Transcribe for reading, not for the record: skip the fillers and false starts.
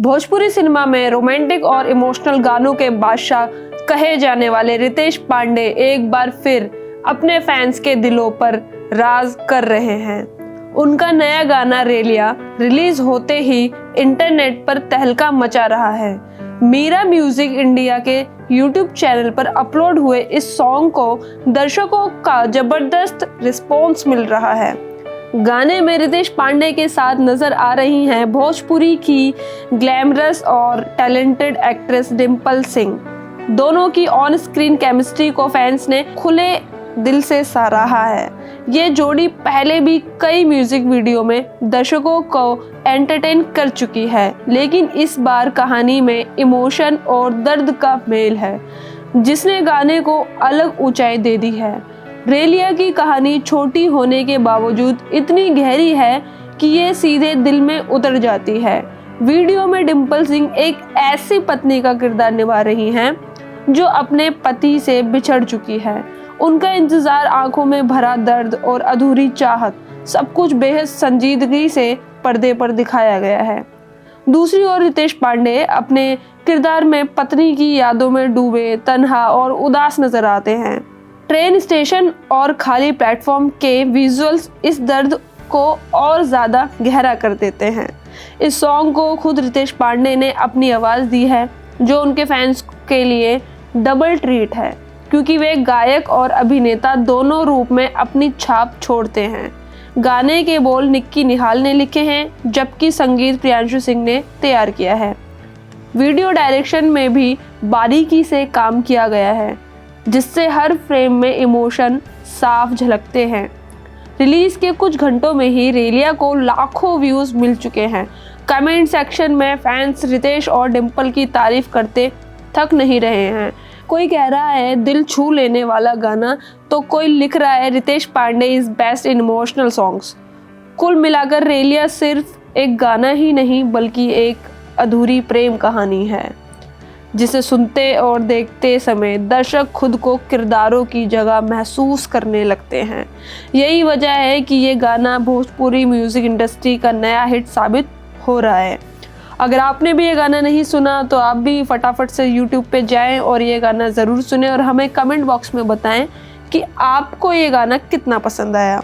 Bhojpuri cinema में romantic और emotional गानों के बादशाह कहे जाने वाले रितेश पांडे एक बार फिर अपने फैंस के दिलों पर राज कर रहे हैं। उनका नया गाना रेलिया रिलीज होते ही इंटरनेट पर तहलका मचा रहा है। मीरा म्यूजिक इंडिया के यूट्यूब चैनल पर अपलोड हुए इस सॉन्ग को दर्शकों का जबरदस्त रिस्पॉन्स मिल रहा है। गाने में रितेश पांडे के साथ नजर आ रही हैं भोजपुरी की ग्लैमरस और टैलेंटेड एक्ट्रेस डिम्पल सिंह। दोनों की ऑन स्क्रीन केमिस्ट्री को फैंस ने खुले दिल से सराहा है। ये जोड़ी पहले भी कई म्यूजिक वीडियो में दर्शकों को एंटरटेन कर चुकी है, लेकिन इस बार कहानी में इमोशन और दर्द का मेल है, जिसने गाने को अलग ऊंचाई दे दी है। रेलिया की कहानी छोटी होने के बावजूद इतनी गहरी है कि ये सीधे दिल में उतर जाती है। वीडियो में डिम्पल सिंह एक ऐसी पत्नी का किरदार निभा रही हैं जो अपने पति से बिछड़ चुकी है। उनका इंतजार, आंखों में भरा दर्द और अधूरी चाहत, सब कुछ बेहद संजीदगी से पर्दे पर दिखाया गया है। दूसरी ओर रितेश पांडे अपने किरदार में पत्नी की यादों में डूबे, तन्हा और उदास नजर आते हैं। ट्रेन स्टेशन और खाली प्लेटफॉर्म के विजुअल्स इस दर्द को और ज़्यादा गहरा कर देते हैं। इस सॉन्ग को खुद रितेश पांडे ने अपनी आवाज़ दी है, जो उनके फैंस के लिए डबल ट्रीट है, क्योंकि वे गायक और अभिनेता दोनों रूप में अपनी छाप छोड़ते हैं। गाने के बोल निक्की निहाल ने लिखे हैं, जबकि संगीत प्रियांशु सिंह ने तैयार किया है। वीडियो डायरेक्शन में भी बारीकी से काम किया गया है, जिससे हर फ्रेम में इमोशन साफ झलकते हैं। रिलीज के कुछ घंटों में ही रेलिया को लाखों व्यूज मिल चुके हैं। कमेंट सेक्शन में फैंस रितेश और डिम्पल की तारीफ करते थक नहीं रहे हैं। कोई कह रहा है दिल छू लेने वाला गाना, तो कोई लिख रहा है Ritesh Pandey is best in emotional songs. कुल मिलाकर रेलिया सिर्फ एक गाना ही नहीं, बल्कि एक अधूरी प्रेम कहानी है, जिसे सुनते और देखते समय दर्शक खुद को किरदारों की जगह महसूस करने लगते हैं। यही वजह है कि ये गाना भोजपुरी म्यूजिक इंडस्ट्री का नया हिट साबित हो रहा है। अगर आपने भी ये गाना नहीं सुना तो आप भी फटाफट से YouTube पे जाएं और ये गाना ज़रूर सुनें और हमें कमेंट बॉक्स में बताएं कि आपको ये गाना कितना पसंद आया।